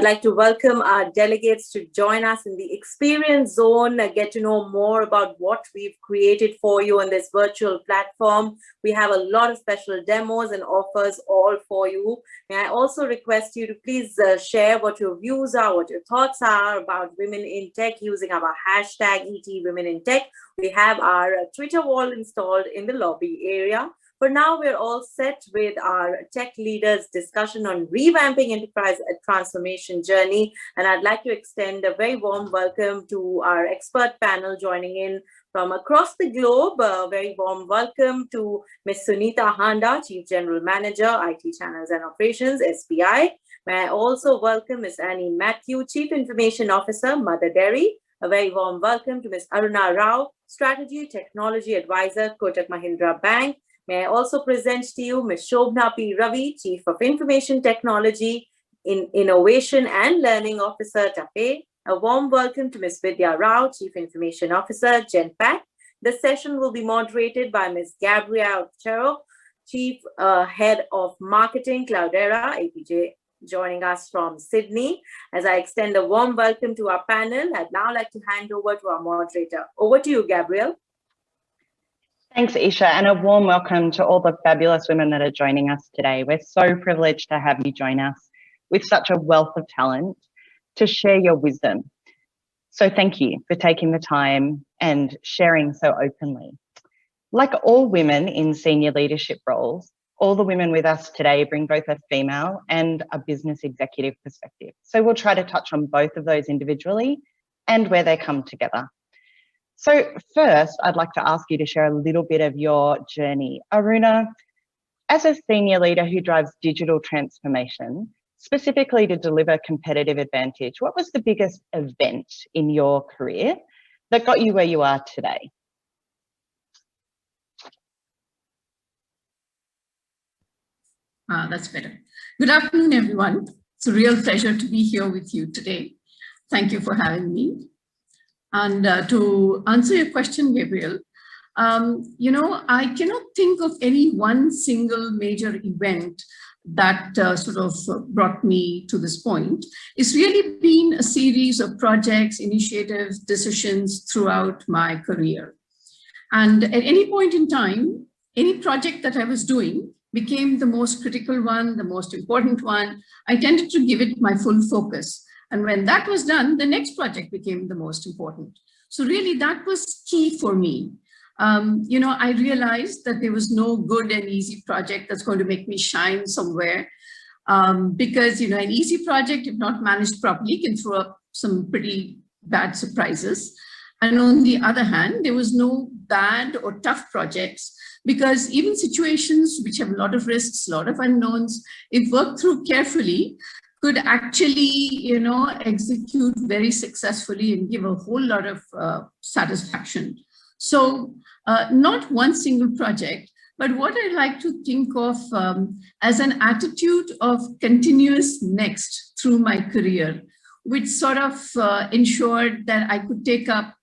I'd like to welcome our delegates to join us in the experience zone, get to know more about what we've created for you on this virtual platform. We have a lot of special demos and offers all for you. May I also request you to please share what your views are, what your thoughts are about women in tech using our hashtag #ETWomenInTech. We have our Twitter wall installed in the lobby area. For now, we're all set with our tech leaders discussion on revamping enterprise transformation journey. And I'd like to extend a very warm welcome to our expert panel joining in from across the globe. A very warm welcome to Ms. Sunita Handa, Chief General Manager, IT Channels and Operations, SBI. May I also welcome Ms. Annie Matthew, Chief Information Officer, Mother Dairy. A very warm welcome to Ms. Aruna Rao, Strategy Technology Advisor, Kotak Mahindra Bank. May I also present to you Ms. Shobhna P. Ravi, Chief of Information Technology, Innovation and Learning Officer, TAPE. A warm welcome to Ms. Vidya Rao, Chief Information Officer, Genpact. The session will be moderated by Ms. Gabrielle Chero, Chief Head of Marketing, Cloudera, APJ, joining us from Sydney. As I extend a warm welcome to our panel, I'd now like to hand over to our moderator. Over to you, Gabrielle. Thanks, Isha, and a warm welcome to all the fabulous women that are joining us today. We're so privileged to have you join us with such a wealth of talent to share your wisdom. So thank you for taking the time and sharing so openly. Like all women in senior leadership roles, all the women with us today bring both a female and a business executive perspective. So we'll try to touch on both of those individually and where they come together. So first, I'd like to ask you to share a little bit of your journey. Aruna, as a senior leader who drives digital transformation, specifically to deliver competitive advantage, what was the biggest event in your career that got you where you are today? That's better. Good afternoon, everyone. It's a real pleasure to be here with you today. Thank you for having me. And to answer your question, Gabriel, I cannot think of any one single major event that sort of brought me to this point. It's really been a series of projects, initiatives, decisions throughout my career. And at any point in time, any project that I was doing became the most critical one, the most important one. I tended to give it my full focus. And when that was done, the next project became the most important. So really that was key for me. I realized that there was no good and easy project that's going to make me shine somewhere. Because, an easy project, if not managed properly, can throw up some pretty bad surprises. And on the other hand, there was no bad or tough projects, because even situations which have a lot of risks, a lot of unknowns, if worked through carefully, could actually, execute very successfully and give a whole lot of satisfaction. So not one single project, but what I like to think of as an attitude of continuous next through my career, which sort of ensured that I could take up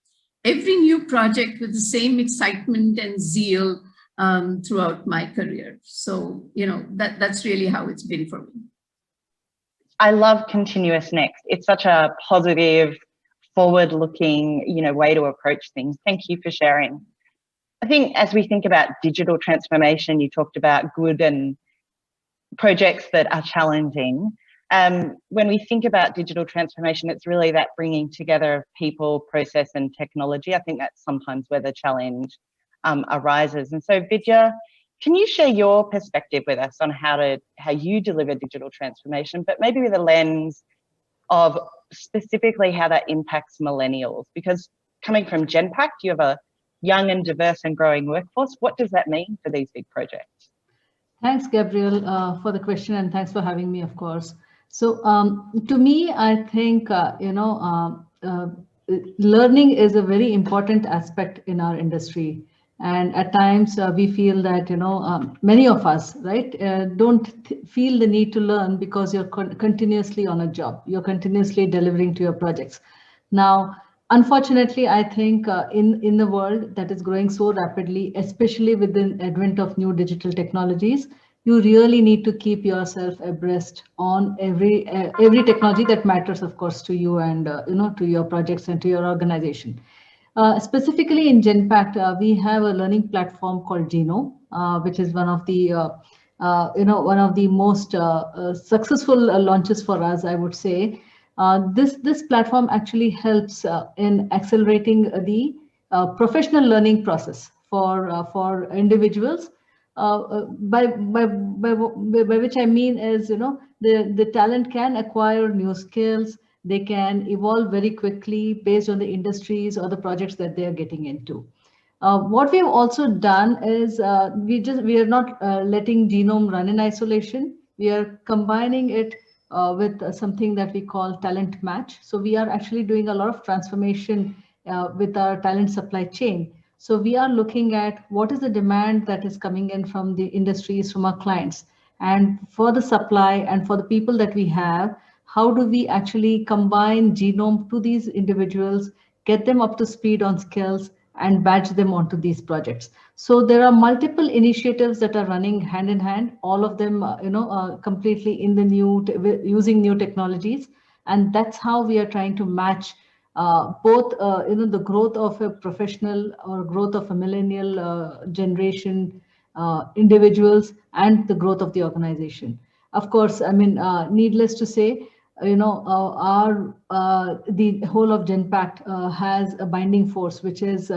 every new project with the same excitement and zeal throughout my career. So, that's really how it's been for me. I love continuous next. It's such a positive, forward-looking, way to approach things. Thank you for sharing. I think as we think about digital transformation, you talked about good and projects that are challenging. When we think about digital transformation, it's really that bringing together of people, process, and technology. I think that's sometimes where the challenge arises. And so, Vidya, can you share your perspective with us on how you deliver digital transformation, but maybe with a lens of specifically how that impacts millennials? Because coming from Genpact, you have a young and diverse and growing workforce. What does that mean for these big projects? Thanks, Gabriel, for the question, and thanks for having me, of course. So to me, I think, learning is a very important aspect in our industry. And at times we feel that, many of us, right, don't feel the need to learn because you're continuously on a job. You're continuously delivering to your projects. Now, unfortunately, I think in the world that is growing so rapidly, especially with the advent of new digital technologies, you really need to keep yourself abreast on every technology that matters, of course, to you and to your projects and to your organization. Specifically in Genpact, we have a learning platform called Geno, which is one of the one of the most successful launches for us, I would say. This platform actually helps in accelerating the professional learning process for individuals. By which I mean is, the talent can acquire new skills. They can evolve very quickly based on the industries or the projects that they are getting into. What we've also done is we are not letting Genome run in isolation. We are combining it with something that we call talent match. So we are actually doing a lot of transformation with our talent supply chain. So we are looking at what is the demand that is coming in from the industries, from our clients, and for the supply and for the people that we have, how do we actually combine Genome to these individuals, get them up to speed on skills, and badge them onto these projects. So there are multiple initiatives that are running hand in hand, all of them, completely in the using new technologies. And that's how we are trying to match both, the growth of a professional or growth of a millennial generation individuals and the growth of the organization. Of course, I mean, needless to say, the whole of Genpact has a binding force, which is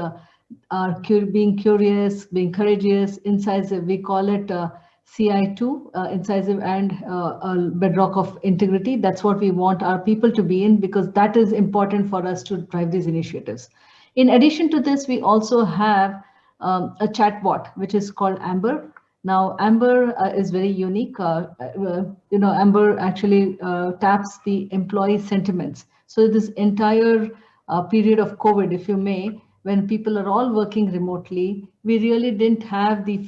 being curious, being courageous, incisive. We call it CI2, incisive and a bedrock of integrity. That's what we want our people to be in, because that is important for us to drive these initiatives. In addition to this, we also have a chatbot, which is called Amber. Now, Amber is very unique. Amber actually taps the employee sentiments. So this entire period of COVID, if you may, when people are all working remotely, we really didn't have the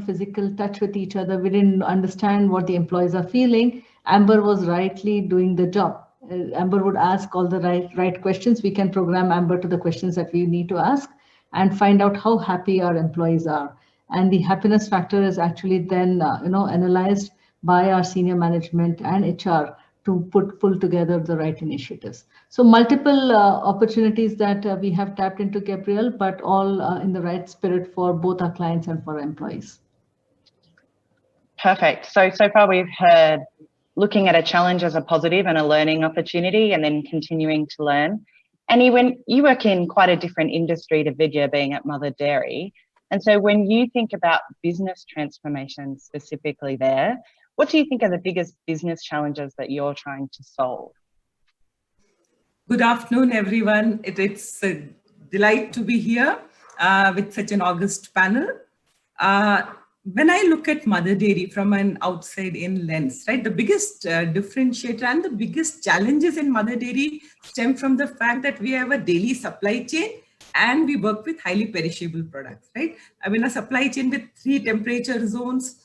physical touch with each other. We didn't understand what the employees are feeling. Amber was rightly doing the job. Amber would ask all the right questions. We can program Amber to the questions that we need to ask and find out how happy our employees are. And the happiness factor is actually then analyzed by our senior management and HR to pull together the right initiatives. So multiple opportunities that we have tapped into, Gabriel, but all in the right spirit for both our clients and for our employees. Perfect. So far we've heard looking at a challenge as a positive and a learning opportunity, and then continuing to learn. Annie, when you work in quite a different industry to Vidya, being at Mother Dairy, and so when you think about business transformation specifically there, what do you think are the biggest business challenges that you're trying to solve? Good afternoon, everyone. It's a delight to be here with such an august panel. When I look at Mother Dairy from an outside-in lens, right, the biggest differentiator and the biggest challenges in Mother Dairy stem from the fact that we have a daily supply chain and we work with highly perishable products, right? I mean, a supply chain with 3 temperature zones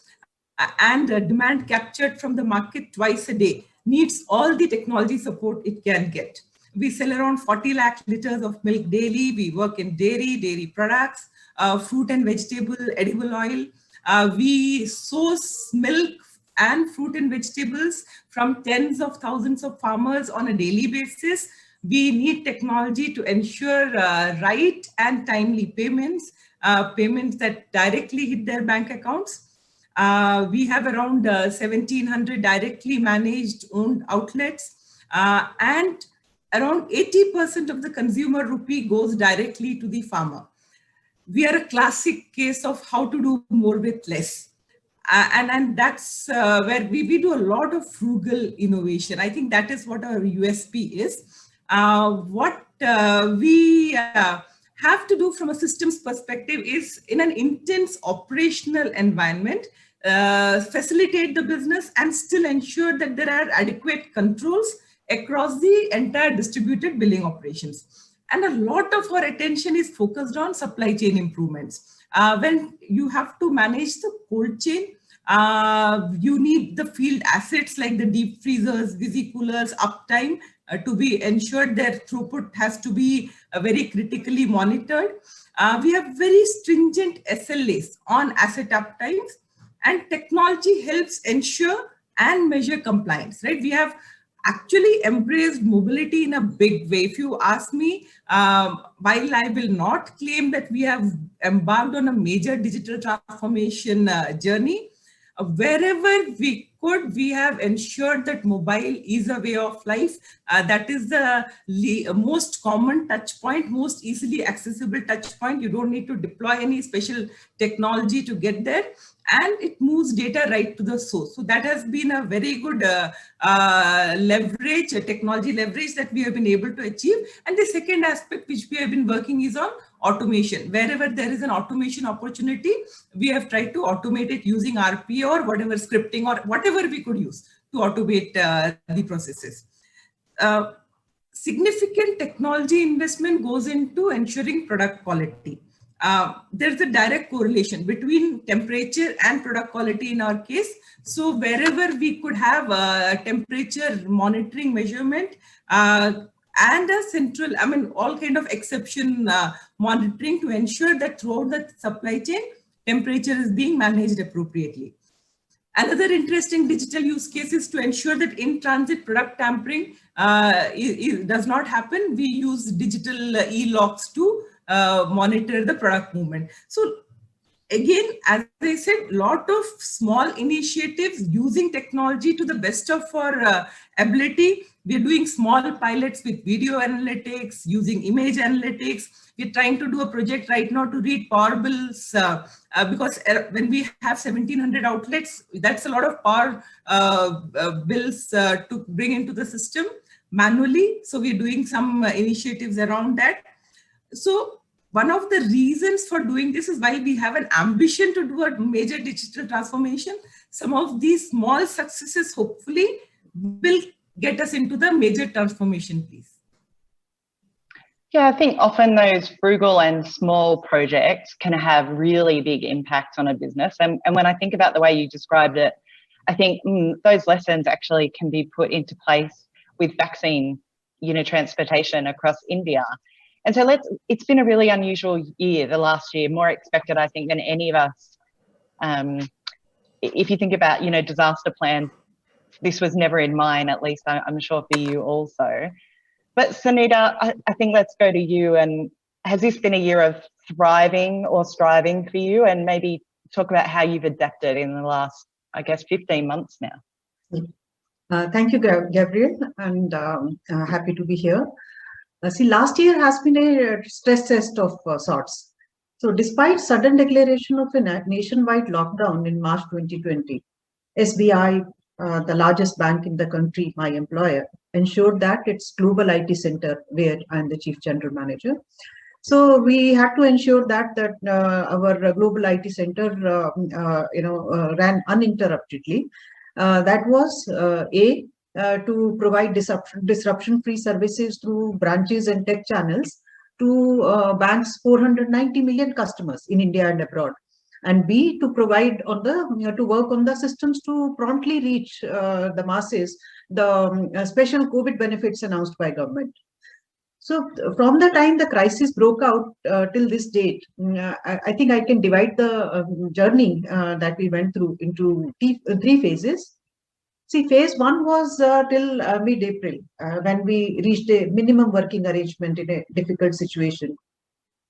and demand captured from the market twice a day needs all the technology support it can get. We sell around 40 lakh liters of milk daily. We work in dairy products, fruit and vegetable, edible oil. We source milk and fruit and vegetables from tens of thousands of farmers on a daily basis. We need technology to ensure right and timely payments, payments that directly hit their bank accounts. We have around 1,700 directly managed owned outlets, and around 80% of the consumer rupee goes directly to the farmer. We are a classic case of how to do more with less. And that's where we do a lot of frugal innovation. I think that is what our USP is. What we have to do from a systems perspective is, in an intense operational environment, facilitate the business and still ensure that there are adequate controls across the entire distributed billing operations. And a lot of our attention is focused on supply chain improvements. When you have to manage the cold chain, you need the field assets like the deep freezers, visi-coolers, uptime to be ensured their throughput has to be very critically monitored. We have very stringent SLAs on asset uptimes, and technology helps ensure and measure compliance, right? We have actually embraced mobility in a big way. If you ask me, while I will not claim that we have embarked on a major digital transformation journey, wherever we could, we have ensured that mobile is a way of life. That is the most common touch point, most easily accessible touch point. You don't need to deploy any special technology to get there. And it moves data right to the source. So that has been a very good leverage, technology leverage that we have been able to achieve. And the second aspect which we have been working is on automation. Wherever there is an automation opportunity, we have tried to automate it using RPA or whatever scripting or whatever we could use to automate the processes. Significant technology investment goes into ensuring product quality. There's a direct correlation between temperature and product quality in our case. So wherever we could have temperature monitoring measurement and a central, all kind of exception monitoring to ensure that throughout the supply chain, temperature is being managed appropriately. Another interesting digital use case is to ensure that in-transit product tampering does not happen. We use digital e-locks to monitor the product movement. So again, as I said, a lot of small initiatives using technology to the best of our ability. We're doing small pilots with video analytics, using image analytics. We're trying to do a project right now to read power bills because when we have 1,700 outlets, that's a lot of power bills to bring into the system manually. So we're doing some initiatives around that. So one of the reasons for doing this is while we have an ambition to do a major digital transformation, some of these small successes hopefully will get us into the major transformation piece. Yeah, I think often those frugal and small projects can have really big impacts on a business. And when I think about the way you described it, I think those lessons actually can be put into place with vaccine, transportation across India. And so it's been a really unusual year, the last year, more expected, I think, than any of us. If you think about, disaster plans, this was never in mine, at least I'm sure for you also. But Sunita, I think let's go to you. And has this been a year of thriving or striving for you? And maybe talk about how you've adapted in the last, 15 months now. Thank you, Gabriel, and happy to be here. See, last year has been a stress test of sorts. So despite sudden declaration of a nationwide lockdown in March 2020, SBI, the largest bank in the country, my employer, ensured that its global IT center, where I'm the chief general manager. So we had to ensure that our global IT center, ran uninterruptedly. That was to provide disruption-free services through branches and tech channels to bank's 490 million customers in India and abroad, and B, to provide to work on the systems to promptly reach the masses the special COVID benefits announced by government. So from the time the crisis broke out till this date, I think I can divide the journey that we went through into three phases. See, phase one was till mid-April, when we reached a minimum working arrangement in a difficult situation.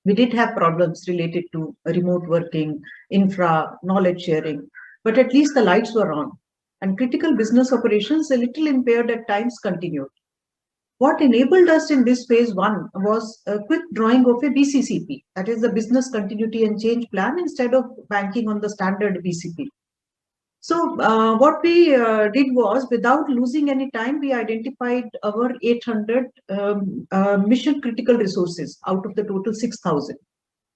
We did have problems related to remote working, infra, knowledge sharing, but at least the lights were on. And critical business operations, a little impaired at times, continued. What enabled us in this phase one was a quick drawing of a BCCP, that is the Business Continuity and Change Plan, instead of banking on the standard BCP. So what we did was, without losing any time, we identified our 800 mission critical resources out of the total 6,000.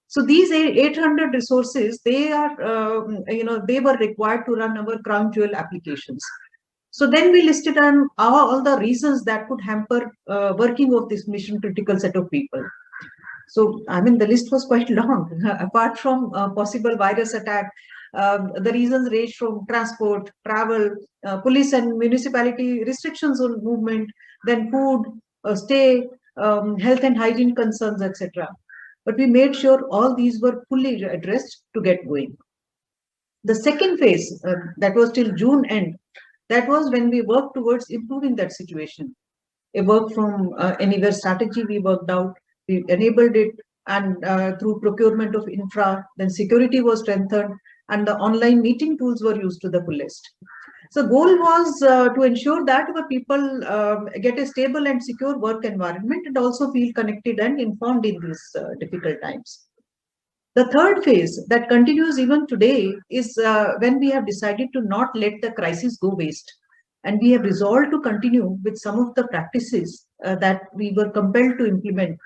So these 800 resources, they are, they were required to run our crown jewel applications. So then we listed on all the reasons that could hamper working of this mission critical set of people. So, the list was quite long. Apart from possible virus attack, the reasons ranged from transport, travel, police and municipality restrictions on movement, then food, stay, health and hygiene concerns, etc. But we made sure all these were fully addressed to get going. The second phase, that was till June end, that was when we worked towards improving that situation. A work from anywhere strategy we worked out, we enabled it, and through procurement of infra, then security was strengthened, and the online meeting tools were used to the fullest. So goal was to ensure that our people get a stable and secure work environment and also feel connected and informed in these difficult times. The third phase that continues even today is when we have decided to not let the crisis go waste. And we have resolved to continue with some of the practices that we were compelled to implement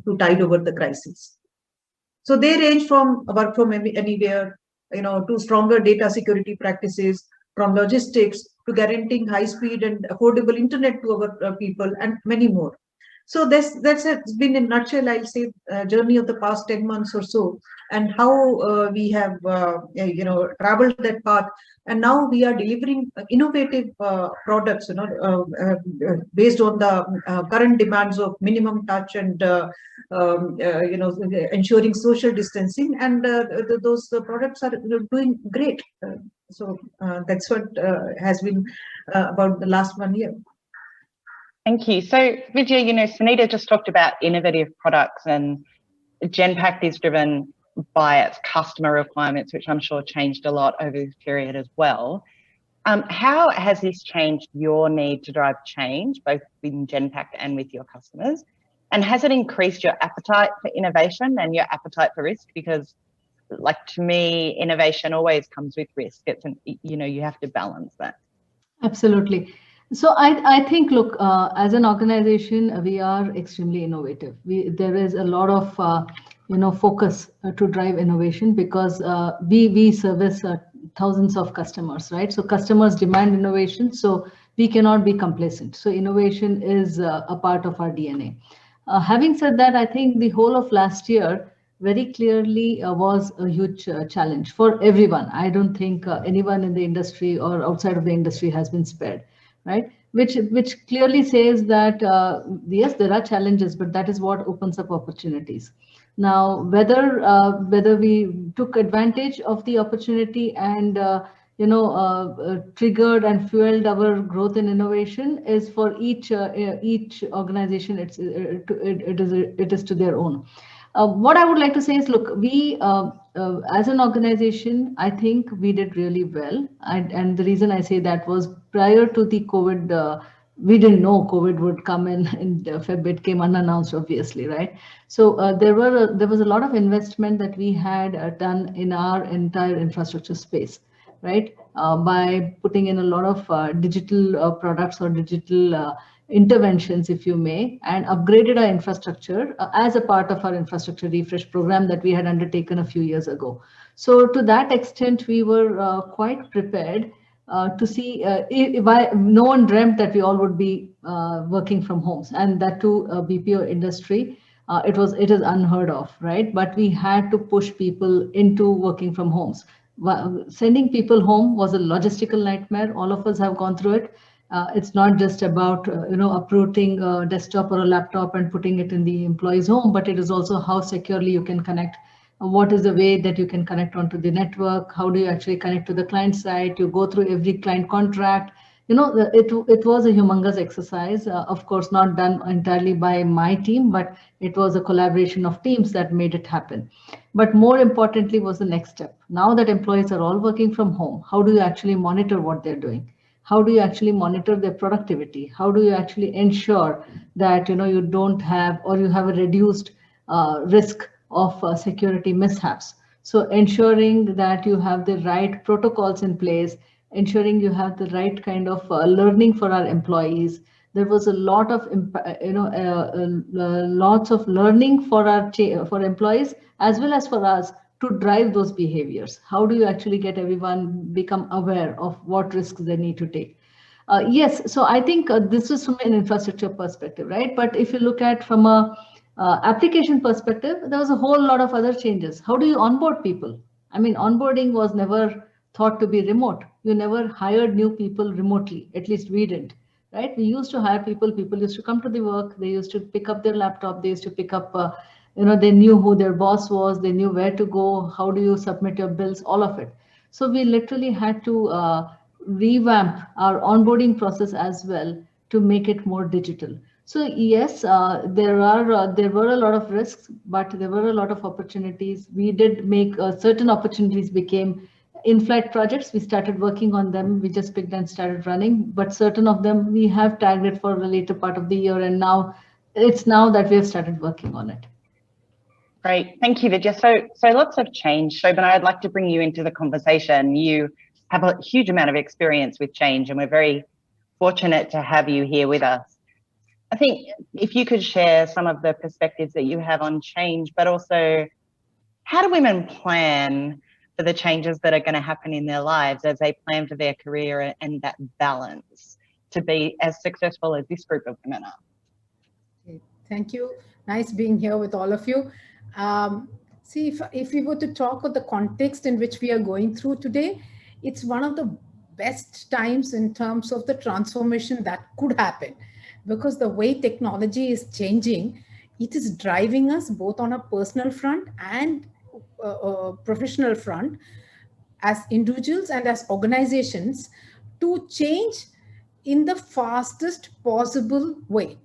to tide over the crisis. So they range from work from anywhere, to stronger data security practices, from logistics to guaranteeing high speed and affordable internet to our people, and many more. So that's been in a nutshell, I'll say, journey of the past 10 months or so, and how we have traveled that path, and now we are delivering innovative products, based on the current demands of minimum touch and ensuring social distancing, and those products are doing great. So that's what has been about the last 1 year. Thank you. So Vidya, Sunita just talked about innovative products, and Genpact is driven by its customer requirements, which I'm sure changed a lot over this period as well. How has this changed your need to drive change, both in Genpact and with your customers? And has it increased your appetite for innovation and your appetite for risk? Because, like, to me, innovation always comes with risk. It's you have to balance that. Absolutely. So I think, look, as an organization, we are extremely innovative. There is a lot of focus to drive innovation, because we service thousands of customers, right? So customers demand innovation, so we cannot be complacent. So innovation is a part of our DNA. Having said that, I think the whole of last year very clearly was a huge challenge for everyone. I don't think anyone in the industry or outside of the industry has been spared, right? Which clearly says that yes, there are challenges, but that is what opens up opportunities. Now, whether we took advantage of the opportunity and triggered and fueled our growth and innovation is for each organization. It is to their own. What I would like to say is, look, we as an organization, I think we did really well. And the reason I say that was, prior to the COVID, we didn't know COVID would come in February. It came unannounced, obviously, right? So there was a lot of investment that we had done in our entire infrastructure space, right? By putting in a lot of digital products or digital interventions, if you may, and upgraded our infrastructure as a part of our infrastructure refresh program that we had undertaken a few years ago. So to that extent, we were quite prepared to see no one dreamt that we all would be working from homes, and that too BPO industry. It is unheard of, right? But we had to push people into working from homes. Sending people home was a logistical nightmare. All of us have gone through it. It's not just about uprooting a desktop or a laptop and putting it in the employee's home, but it is also how securely you can connect. What is the way that you can connect onto the network? How do you actually connect to the client side? You go through every client contract. It was a humongous exercise. Of course, not done entirely by my team, but it was a collaboration of teams that made it happen. But more importantly was the next step. Now that employees are all working from home, how do you actually monitor what they're doing? How do you actually monitor their productivity? How do you actually ensure that you don't have, or you have a reduced risk of security mishaps? So ensuring that you have the right protocols in place, ensuring you have the right kind of learning for our employees. There was a lot of lots of learning for for employees as well as for us, to drive those behaviors. How do you actually get everyone become aware of what risks they need to take? Yes, so I think this is from an infrastructure perspective, right? But if you look at from a application perspective, there was a whole lot of other changes. How do you onboard people? I mean, onboarding was never thought to be remote. You never hired new people remotely, at least we didn't, right? We used to hire people used to come to the work, they used to pick up their laptop, they used to pick up they knew who their boss was, they knew where to go, how do you submit your bills, all of it. So we literally had to revamp our onboarding process as well to make it more digital. So yes, there were a lot of risks, but there were a lot of opportunities. We did make certain opportunities became in-flight projects. We started working on them. We just picked and started running. But certain of them we have tagged it for the later part of the year, and now it's now that we have started working on it. Great, thank you, Vidya. So lots of change. Shobana, I'd like to bring you into the conversation. You have a huge amount of experience with change, and we're very fortunate to have you here with us. I think if you could share some of the perspectives that you have on change, but also how do women plan for the changes that are going to happen in their lives as they plan for their career and that balance to be as successful as this group of women are? Okay, thank you. Nice being here with all of you. See, if we were to talk of the context in which we are going through today, it's one of the best times in terms of the transformation that could happen, because the way technology is changing, it is driving us both on a personal front and professional front as individuals and as organizations to change in the fastest possible way.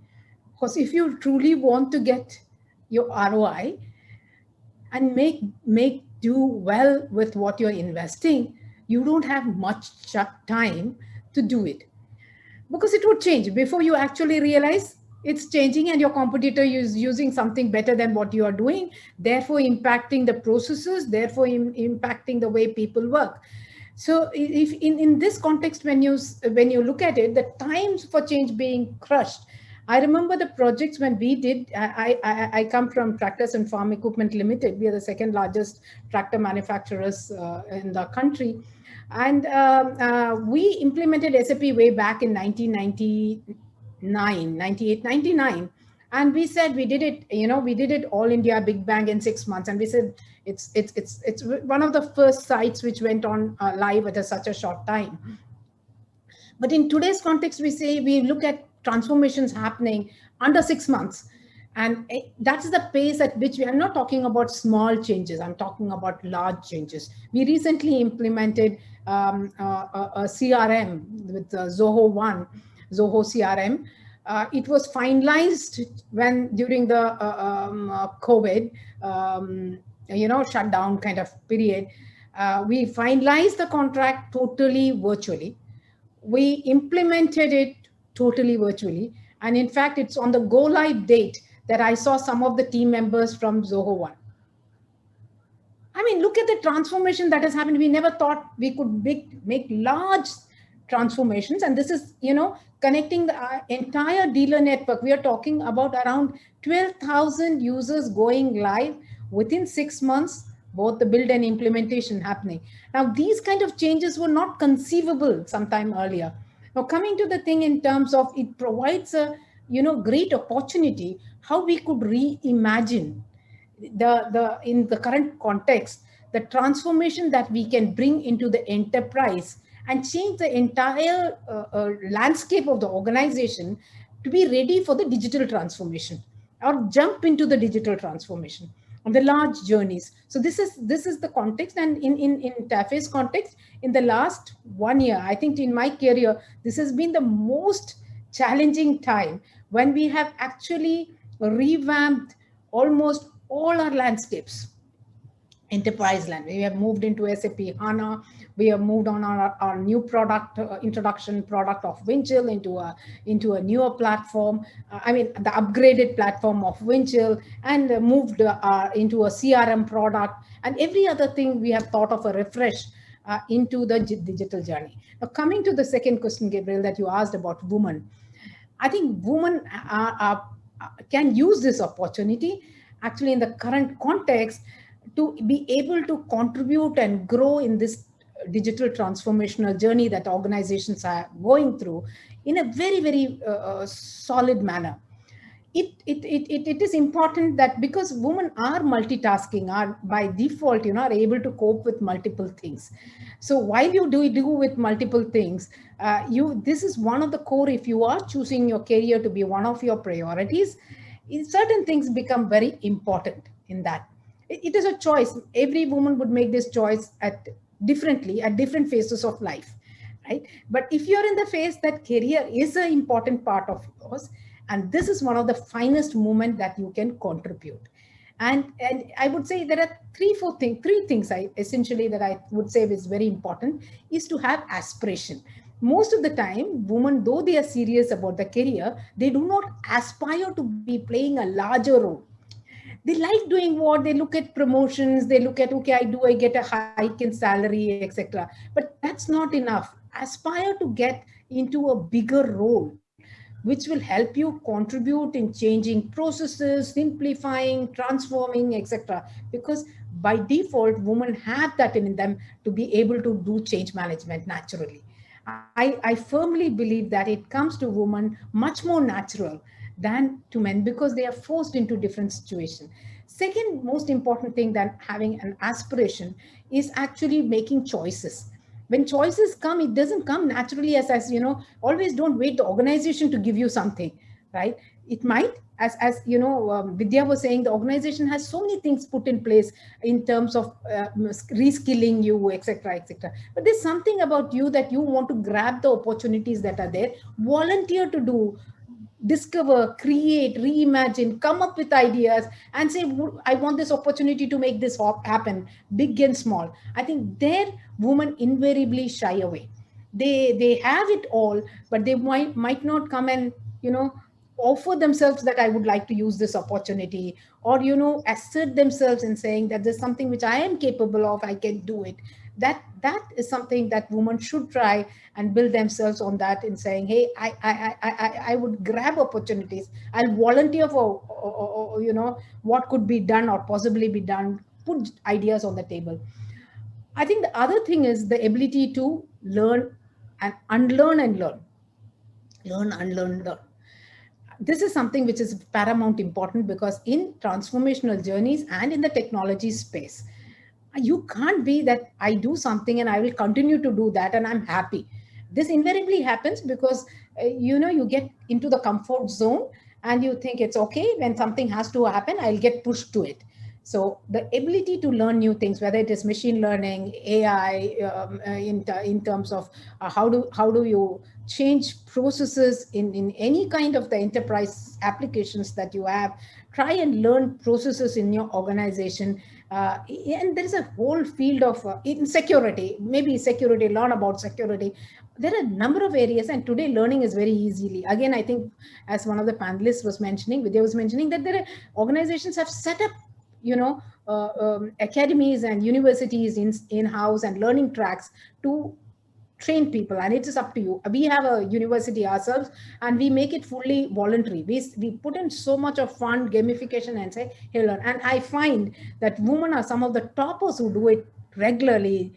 Because if you truly want to get your ROI and make do well with what you're investing, you don't have much time to do it, because it would change before you actually realize it's changing, and your competitor is using something better than what you are doing, therefore impacting the processes, therefore impacting the way people work. So if in this context, when you look at it, the times for change being crushed, I remember the projects when we did. I come from Tractors and Farm Equipment Limited. We are the second largest tractor manufacturers in the country. And we implemented SAP way back in 1999, 98, 99. And we said we did it, we did it all India Big Bang in 6 months. And we said it's one of the first sites which went on live at such a short time. But in today's context, we look at transformations happening under 6 months. And that's the pace at which I'm not talking about small changes. I'm talking about large changes. We recently implemented a CRM with Zoho CRM. It was finalized during the COVID, shutdown kind of period. We finalized the contract totally virtually. We implemented it totally virtually. And in fact, it's on the go live date that I saw some of the team members from Zoho One. I mean, look at the transformation that has happened. We never thought we could make large transformations. And this is, connecting the entire dealer network. We are talking about around 12,000 users going live within 6 months, both the build and implementation happening. Now, these kind of changes were not conceivable sometime earlier. Now, coming to the thing in terms of it provides a great opportunity how we could reimagine in the current context, the transformation that we can bring into the enterprise and change the entire landscape of the organization to be ready for the digital transformation or jump into the digital transformation on the large journeys. So this is the context. And in TAFE's context, in the last 1 year, I think in my career, this has been the most challenging time when we have actually revamped almost all our landscapes. Enterprise land. We have moved into SAP HANA. We have moved on our new product introduction product of Windchill into a newer platform. The upgraded platform of Windchill, and moved into a CRM product, and every other thing we have thought of a refresh into the digital journey. Now, coming to the second question, Gabriel, that you asked about women, I think women can use this opportunity actually in the current context to be able to contribute and grow in this digital transformational journey that organizations are going through in a very, very solid manner. It is important that because women are multitasking, are by default, are able to cope with multiple things. So while you do with multiple things, this is one of the core, if you are choosing your career to be one of your priorities, certain things become very important in that. It is a choice. Every woman would make this choice at differently at different phases of life, right? But if you're in the phase that career is an important part of yours, and this is one of the finest moments that you can contribute. And I would say there are three things I essentially that I would say is very important is to have aspiration. Most of the time, women, though they are serious about the career, they do not aspire to be playing a larger role. They like doing what they look at promotions, they look at, okay, I get a hike in salary, etc. But that's not enough. Aspire to get into a bigger role, which will help you contribute in changing processes, simplifying, transforming, etc. Because by default, women have that in them to be able to do change management naturally. I firmly believe that it comes to women much more natural than to men because they are forced into different situations. Second most important thing than having an aspiration is actually making choices. When choices come, it doesn't come naturally as always don't wait the organization to give you something, right? It might, as Vidya was saying, the organization has so many things put in place in terms of reskilling you, etc., etc. But there's something about you that you want to grab the opportunities that are there, volunteer to do, discover, create, reimagine, come up with ideas and say, I want this opportunity to make this happen, big and small. I think there women invariably shy away. They have it all, but they might not come and offer themselves that I would like to use this opportunity, or assert themselves in saying that there's something which I am capable of, I can do it. That is something that women should try and build themselves on that in saying, hey, I would grab opportunities, I'll volunteer for what could be done or possibly be done, put ideas on the table. I think the other thing is the ability to learn and unlearn and learn. This is something which is paramount important because in transformational journeys and in the technology space, you can't be that I do something and I will continue to do that and I'm happy. This invariably happens because you get into the comfort zone and you think it's okay, when something has to happen I'll get pushed to it. So the ability to learn new things, whether it is machine learning, AI, in terms of how do you change processes in any kind of the enterprise applications that you have, try and learn processes in your organization. And there is a whole field of in security, maybe security, learn about security. There are a number of areas, and today learning is very easily. Again, I think as one of the panelists was mentioning, Vidya was mentioning that there are organizations have set up academies and universities in-house and learning tracks to train people, and it is up to you. We have a university ourselves and we make it fully voluntary. We put in so much of fun gamification and say, hey, learn. And I find that women are some of the toppers who do it regularly,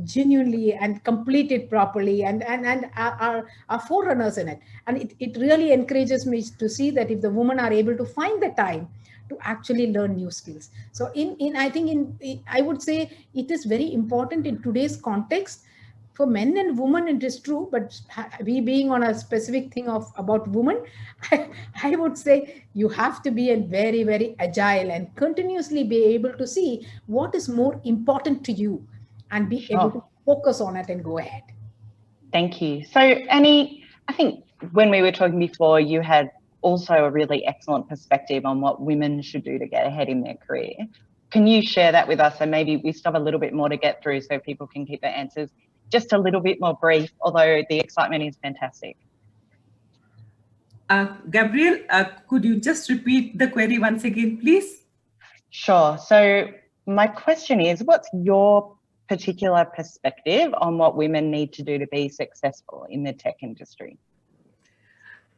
genuinely, and complete it properly, and are forerunners in it. And it really encourages me to see that if the women are able to find the time to actually learn new skills. So I would say it is very important in today's context. For men and women, it is true, but we being on a specific thing about women, I would say you have to be very, very agile and continuously be able to see what is more important to you and be able to focus on it and go ahead. Thank you. So Annie, I think when we were talking before, you had also a really excellent perspective on what women should do to get ahead in their career. Can you share that with us? And maybe we still have a little bit more to get through so people can keep their answers just a little bit more brief, although the excitement is fantastic. Gabriel, could you just repeat the query once again, please? Sure. So my question is, what's your particular perspective on what women need to do to be successful in the tech industry?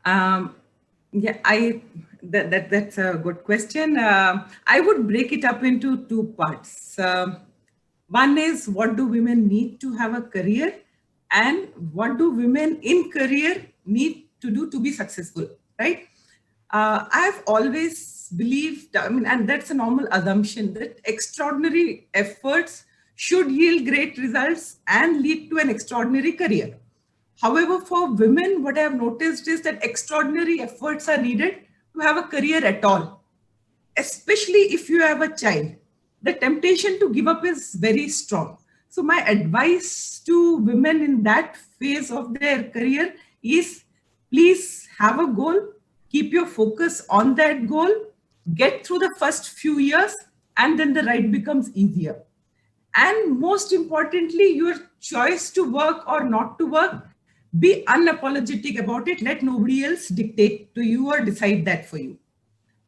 Yeah, that's a good question. I would break it up into two parts. One is, what do women need to have a career, and what do women in career need to do to be successful, right? I've always believed, and that's a normal assumption, that extraordinary efforts should yield great results and lead to an extraordinary career. However, for women, what I have noticed is that extraordinary efforts are needed to have a career at all, especially if you have a child. The temptation to give up is very strong. So my advice to women in that phase of their career is, please have a goal, keep your focus on that goal, get through the first few years, and then the ride becomes easier. And most importantly, your choice to work or not to work, be unapologetic about it. Let nobody else dictate to you or decide that for you.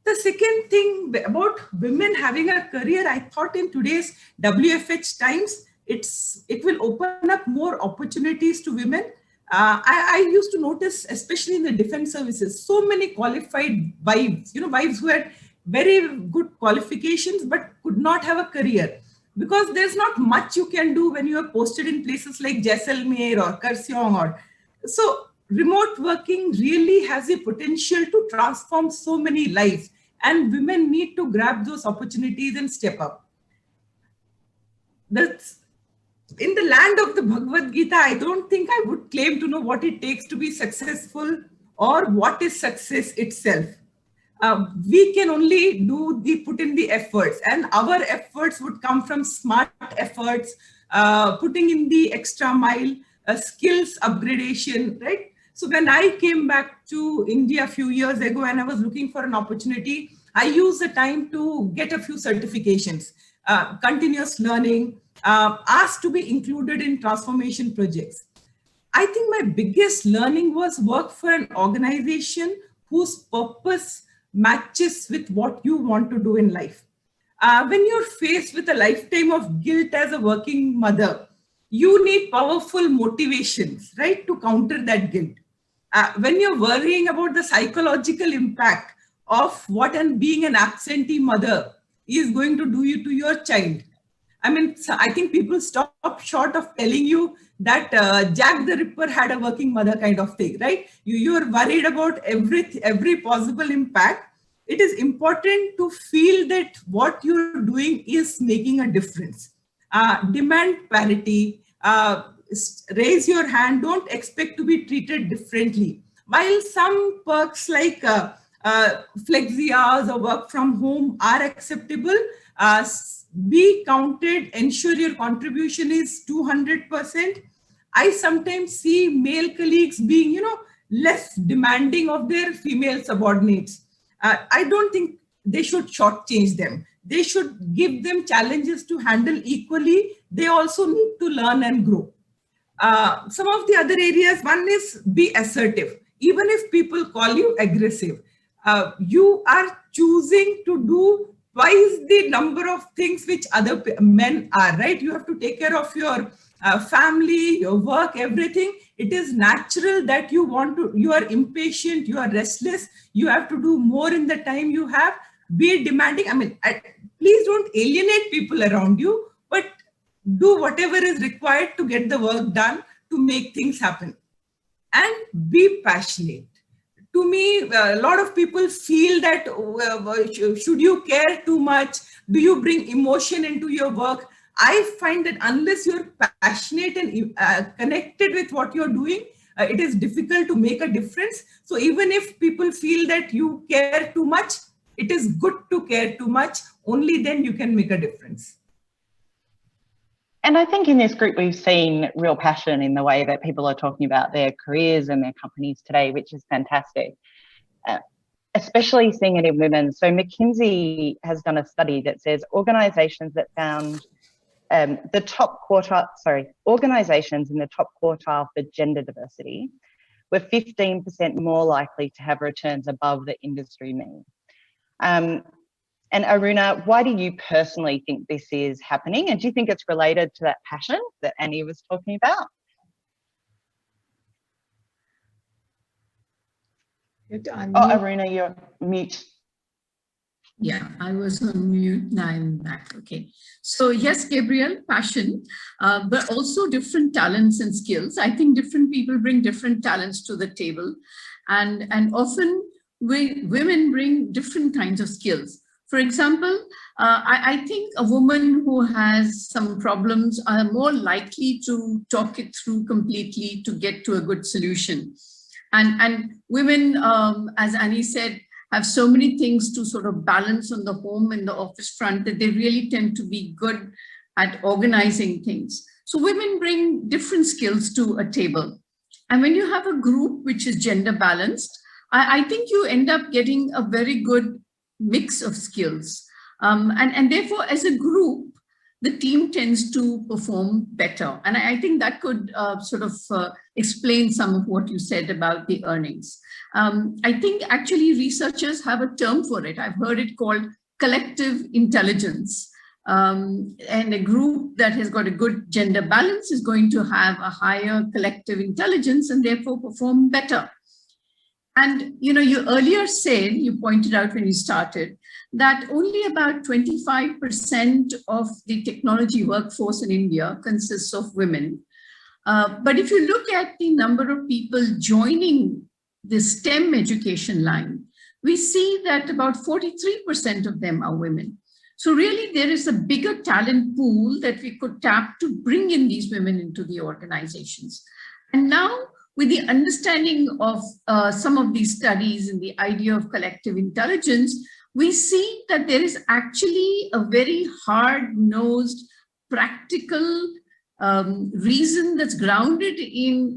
The second thing about women having a career, I thought in today's WFH times, it will open up more opportunities to women. I used to notice, especially in the defense services, so many qualified wives, wives who had very good qualifications but could not have a career, because there's not much you can do when you are posted in places like Jaisalmer or Kurseong. Or so remote working really has a potential to transform so many lives, and women need to grab those opportunities and step up. That's in the land of the Bhagavad Gita. I don't think I would claim to know what it takes to be successful or what is success itself. We can only put in the efforts, and our efforts would come from smart efforts, putting in the extra mile, skills upgradation, right? So when I came back to India a few years ago and I was looking for an opportunity, I used the time to get a few certifications, continuous learning, asked to be included in transformation projects. I think my biggest learning was work for an organization whose purpose matches with what you want to do in life. When you're faced with a lifetime of guilt as a working mother, you need powerful motivations, right, to counter that guilt. When you're worrying about the psychological impact of what being an absentee mother is going to do to your child, I mean, I think people stop short of telling you that Jack the Ripper had a working mother kind of thing, right? You're worried about every possible impact. It is important to feel that what you're doing is making a difference. Demand parity, raise your hand, don't expect to be treated differently. While some perks like flexi hours or work from home are acceptable, be counted, ensure your contribution is 200%. I sometimes see male colleagues being, less demanding of their female subordinates. I don't think they should shortchange them. They should give them challenges to handle equally. They also need to learn and grow. Some of the other areas, one is be assertive. Even if people call you aggressive, you are choosing to do twice the number of things which other men are, right? You have to take care of your family, your work, everything. It is natural that you are impatient, you are restless, you have to do more in the time you have. Be demanding. I mean, please don't alienate people around you, but do whatever is required to get the work done to make things happen. And be passionate. To me, a lot of people feel that should you care too much? Do you bring emotion into your work? I find that unless you're passionate and connected with what you're doing, it is difficult to make a difference. So even if people feel that you care too much, it is good to care too much. Only then you can make a difference. And I think in this group, we've seen real passion in the way that people are talking about their careers and their companies today, which is fantastic, especially seeing it in women. So McKinsey has done a study that says organizations that found organizations in the top quartile for gender diversity were 15% more likely to have returns above the industry mean. And Aruna, why do you personally think this is happening? And do you think it's related to that passion that Annie was talking about? Aruna, you're mute. Yeah, I was on mute, now I'm back. Okay. So yes, Gabriel, passion, but also different talents and skills. I think different people bring different talents to the table. And often women bring different kinds of skills. For example, I think a woman who has some problems are more likely to talk it through completely to get to a good solution. And women, as Annie said, have so many things to sort of balance on the home and the office front that they really tend to be good at organizing things. So women bring different skills to a table. And when you have a group which is gender balanced, I think you end up getting a very good mix of skills. And therefore, as a group, the team tends to perform better. And I think that could explain some of what you said about the earnings. I think actually researchers have a term for it. I've heard it called collective intelligence. And a group that has got a good gender balance is going to have a higher collective intelligence and therefore perform better. And you earlier said, you pointed out when you started, that only about 25% of the technology workforce in India consists of women. But if you look at the number of people joining the STEM education line, we see that about 43% of them are women. So really there is a bigger talent pool that we could tap to bring in these women into the organizations. And now, with the understanding of some of these studies and the idea of collective intelligence, we see that there is actually a very hard-nosed, practical reason that's grounded in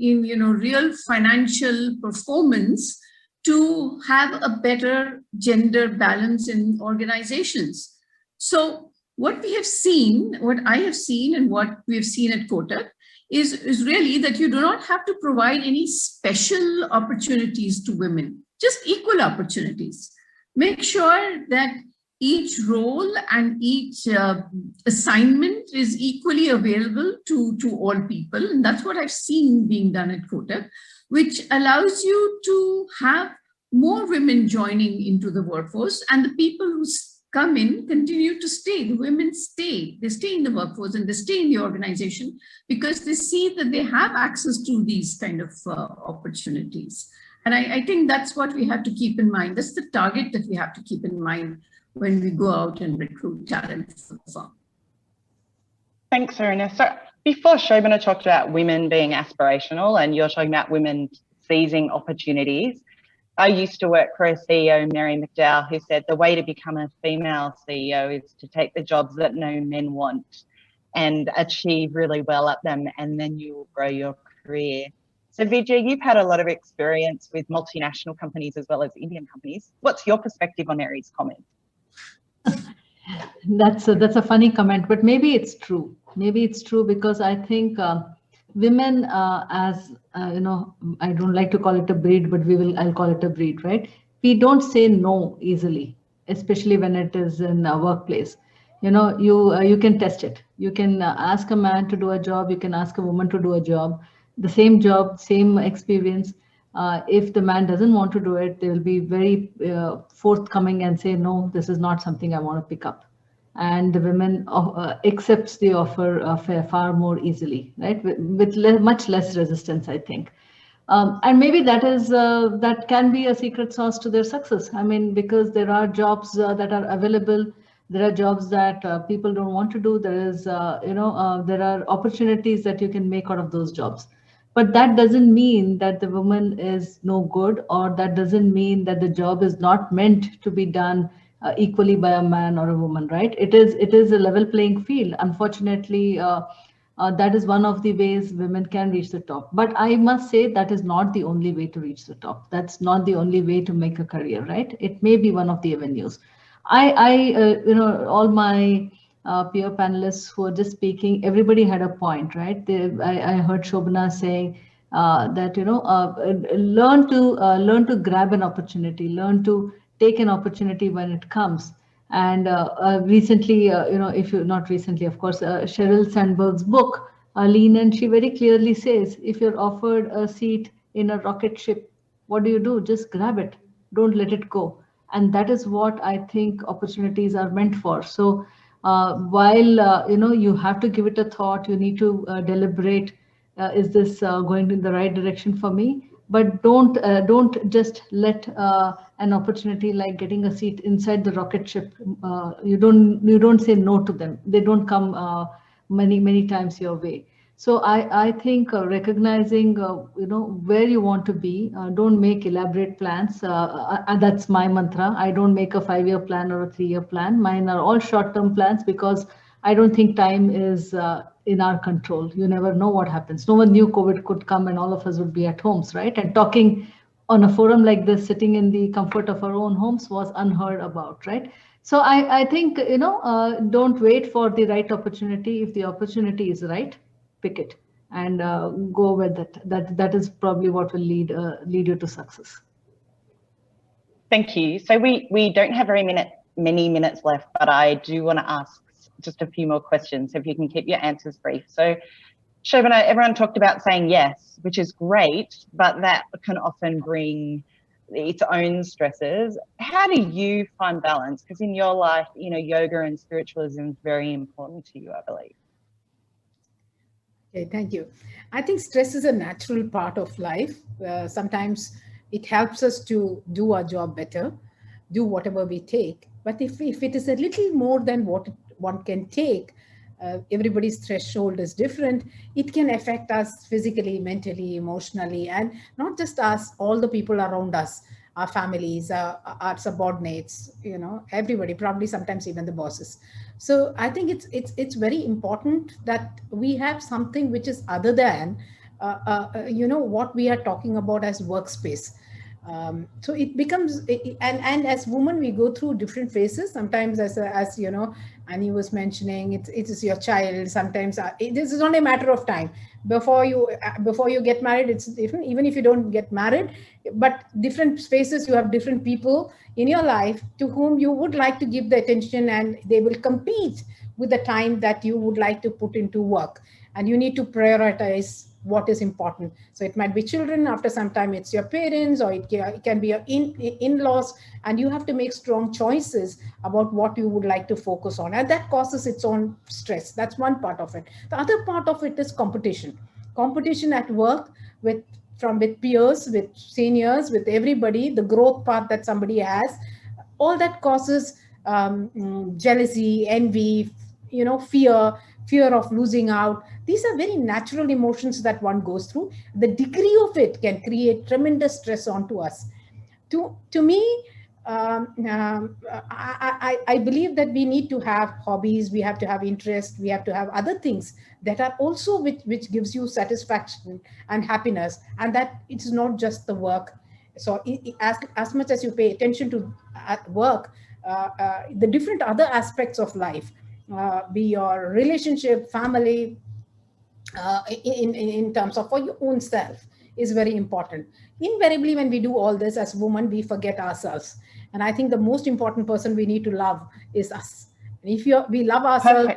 real financial performance to have a better gender balance in organizations. So what we have seen, what I have seen and what we have seen at Kotak is really that you do not have to provide any special opportunities to women, just equal opportunities. Make sure that each role and each assignment is equally available to all people. And that's what I've seen being done at Kotak, which allows you to have more women joining into the workforce, and the people who come in continue to stay. The women stay. They stay in the workforce and they stay in the organization because they see that they have access to these kind of opportunities. And I think that's what we have to keep in mind. That's the target that we have to keep in mind when we go out and recruit talent for the firm. Thanks, Aruna. So before Shobana talked about women being aspirational and you're talking about women seizing opportunities, I used to work for a CEO, Mary McDowell, who said the way to become a female CEO is to take the jobs that no men want and achieve really well at them, and then you will grow your career. So Vijay, you've had a lot of experience with multinational companies as well as Indian companies. What's your perspective on Mary's comment? That's a funny comment, but maybe it's true. Maybe it's true because I think women, I don't like to call it a breed, but I'll call it a breed, right? We don't say no easily, especially when it is in a workplace. You can test it. You can ask a man to do a job. You can ask a woman to do a job, the same job, same experience. If the man doesn't want to do it, they will be very forthcoming and say, no, this is not something I want to pick up. And the women accepts the offer far more easily, right? With much less resistance, I think. And maybe that can be a secret sauce to their success. I mean, because there are jobs that are available. There are jobs that people don't want to do. There are opportunities that you can make out of those jobs. But that doesn't mean that the woman is no good, or that doesn't mean that the job is not meant to be done equally by a man or a woman, right? It is a level playing field. Unfortunately, that is one of the ways women can reach the top. But I must say that is not the only way to reach the top. That's not the only way to make a career, right? It may be one of the avenues. All my peer panelists who are just speaking, everybody had a point, right? I heard Shobana saying that learn to grab an opportunity, learn to take an opportunity when it comes. And recently, if you not recently, of course, Sheryl Sandberg's book, Lean, and she very clearly says, if you're offered a seat in a rocket ship, what do? Just grab it. Don't let it go. And that is what I think opportunities are meant for. So while you have to give it a thought, you need to deliberate. Is this going in the right direction for me? But don't just let an opportunity like getting a seat inside the rocket ship. You don't say no to them. They don't come many times your way. So I think recognizing where you want to be. Don't make elaborate plans. That's my mantra. I don't make a 5-year plan or a 3-year plan. Mine are all short-term plans because I don't think time is in our control. You never know what happens. No one knew COVID could come and all of us would be at homes, right? And talking on a forum like this, sitting in the comfort of our own homes was unheard about, right? So I think, don't wait for the right opportunity. If the opportunity is right, pick it and go with it. That is probably what will lead you to success. Thank you. So we don't have many minutes left, but I do want to ask just a few more questions, if you can keep your answers brief. So Shobana, everyone talked about saying yes, which is great, but that can often bring its own stresses. How do you find balance? Because in your life, yoga and spiritualism is very important to you, I believe. Okay, thank you. I think stress is a natural part of life. Sometimes it helps us to do our job better, do whatever we take. But if it is a little more than what one can take, everybody's threshold is different. It can affect us physically, mentally, emotionally, and not just us, all the people around us, our families, our subordinates, everybody, probably sometimes even the bosses. So I think it's very important that we have something which is other than what we are talking about as workspace. So it becomes, and as women, we go through different phases. Sometimes, as Annie was mentioning, it is your child. Sometimes this is only a matter of time before you get married. It's different, even if you don't get married, but different phases. You have different people in your life to whom you would like to give the attention, and they will compete with the time that you would like to put into work, and you need to prioritize what is important. So it might be children, after some time it's your parents, or it can be your in-laws, and you have to make strong choices about what you would like to focus on, and that causes its own stress. That's one part of it. The other part of it is competition at work, with peers, with seniors, with everybody, the growth path that somebody has. All that causes jealousy, envy, fear of losing out. These are very natural emotions that one goes through. The degree of it can create tremendous stress onto us. To me, I believe that we need to have hobbies, we have to have interest, we have to have other things that are also which gives you satisfaction and happiness, and that it's not just the work. So as much as you pay attention to at work, the different other aspects of life, be your relationship, family, in terms of for your own self, is very important. Invariably, when we do all this as women, we forget ourselves. And I think the most important person we need to love is us. And if we love ourselves,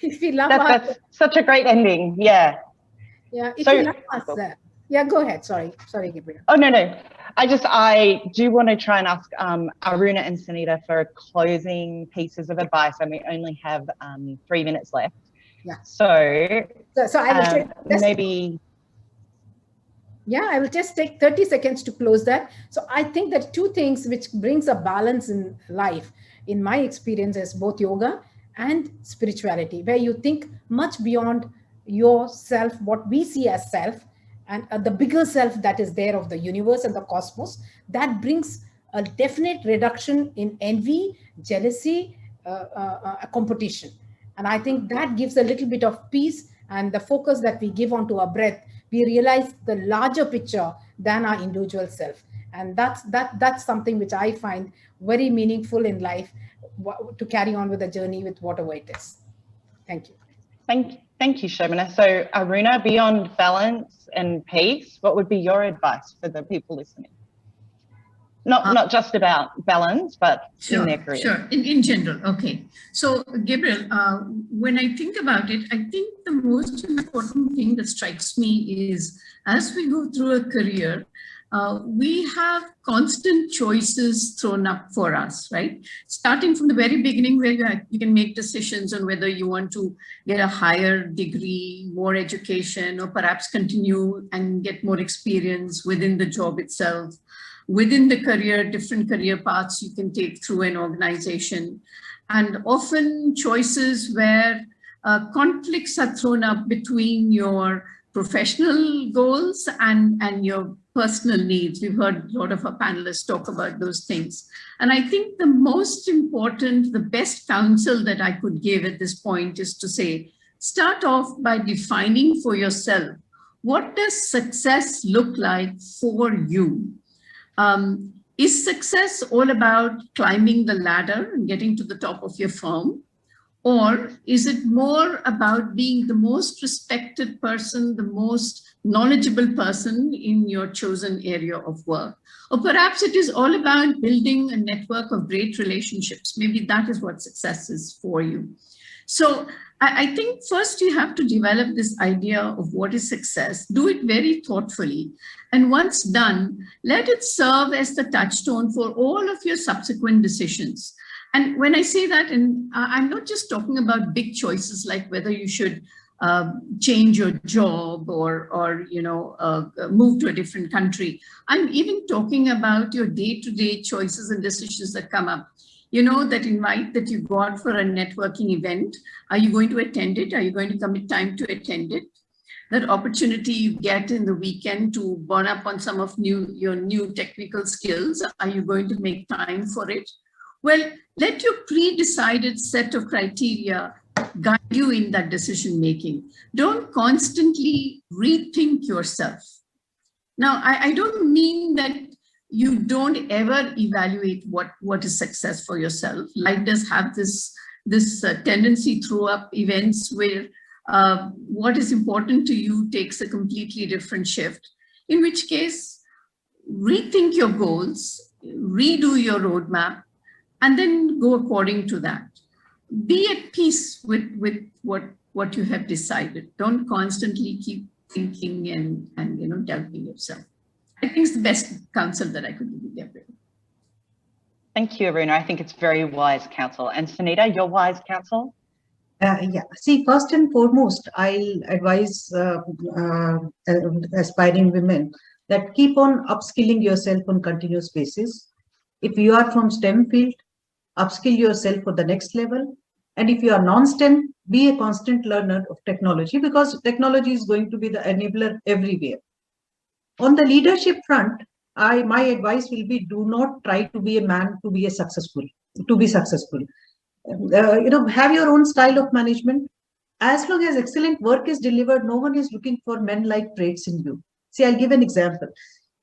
if we love ourselves, that's such a great ending. Yeah. Yeah. If you love ourselves. Yeah, go ahead. Sorry, Gabriel. Oh, no. I do want to try and ask Aruna and Sunita for closing pieces of advice, and we only have 3 minutes left. Yeah. So I will maybe. Yeah, I will just take 30 seconds to close that. So I think that two things which brings a balance in life, in my experience, is both yoga and spirituality, where you think much beyond yourself, what we see as self, and the bigger self that is there of the universe and the cosmos. That brings a definite reduction in envy, jealousy, competition. And I think that gives a little bit of peace, and the focus that we give onto our breath, we realize the larger picture than our individual self. And that's something which I find very meaningful in life, to carry on with the journey with whatever it is. Thank you. Thank you, Shobana. So Aruna, beyond balance and peace, what would be your advice for the people listening? Not just about balance, but in their career. Sure, in general. Okay. So Gabriel, when I think about it, I think the most important thing that strikes me is, as we go through a career, we have constant choices thrown up for us, right? Starting from the very beginning, where you can make decisions on whether you want to get a higher degree, more education, or perhaps continue and get more experience within the job itself. Within the career, different career paths you can take through an organization, and often choices where conflicts are thrown up between your professional goals and your personal needs. We've heard a lot of our panelists talk about those things. And I think the most important, the best counsel that I could give at this point is to say, start off by defining for yourself, what does success look like for you? Is success all about climbing the ladder and getting to the top of your firm? Or is it more about being the most respected person, the most knowledgeable person in your chosen area of work? Or perhaps it is all about building a network of great relationships. Maybe that is what success is for you. So I think first you have to develop this idea of what is success, do it very thoughtfully. And once done, let it serve as the touchstone for all of your subsequent decisions. And when I say that, and I'm not just talking about big choices like whether you should change your job or move to a different country. I'm even talking about your day-to-day choices and decisions that come up. That invite that you go out for a networking event. Are you going to attend it? Are you going to commit time to attend it? That opportunity you get in the weekend to burn up on some of your new technical skills. Are you going to make time for it? Well, let your pre-decided set of criteria guide you in that decision making. Don't constantly rethink yourself. Now, I don't mean that you don't ever evaluate what is success for yourself. Life does have this tendency through up events where what is important to you takes a completely different shift, in which case, rethink your goals, redo your roadmap, and then go according to that. Be at peace with what you have decided. Don't constantly keep thinking and doubting yourself. I think it's the best counsel that I could give you, Gabriel. Thank you, Aruna. I think it's very wise counsel. And Sunita, your wise counsel? Yeah. See, first and foremost, I'll advise aspiring women that keep on upskilling yourself on continuous basis. If you are from STEM field, upskill yourself for the next level. And if you are non-STEM, be a constant learner of technology, because technology is going to be the enabler everywhere. On the leadership front, my advice will be, do not try to be a man to be successful. Have your own style of management. As long as excellent work is delivered, no one is looking for men-like traits in you. See, I'll give an example.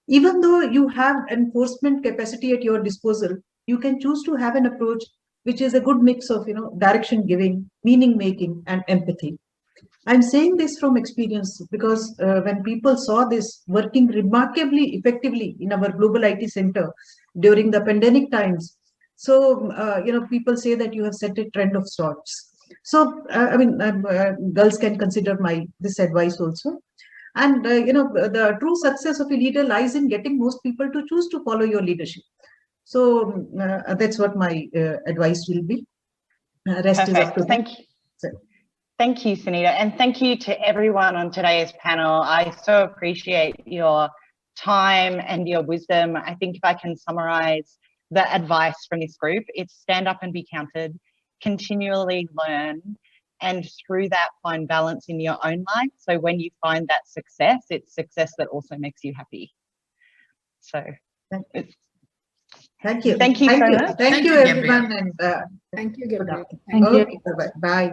Even though you have enforcement capacity at your disposal, you can choose to have an approach which is a good mix of, direction giving, meaning making, and empathy. I'm saying this from experience because when people saw this working remarkably effectively in our global IT center during the pandemic times, so people say that you have set a trend of sorts. So girls can consider this advice also. And the true success of a leader lies in getting most people to choose to follow your leadership. So that's what my advice will be. Rest is up to them. Thank you, Sunita, and thank you to everyone on today's panel. I so appreciate your time and your wisdom. I think if I can summarize the advice from this group, it's stand up and be counted, continually learn, and through that find balance in your own life. So when you find that success, it's success that also makes you happy. So thank you. Thank you so much. Thank you, everyone. And thank you, Gabriel. Thank you. okay, bye.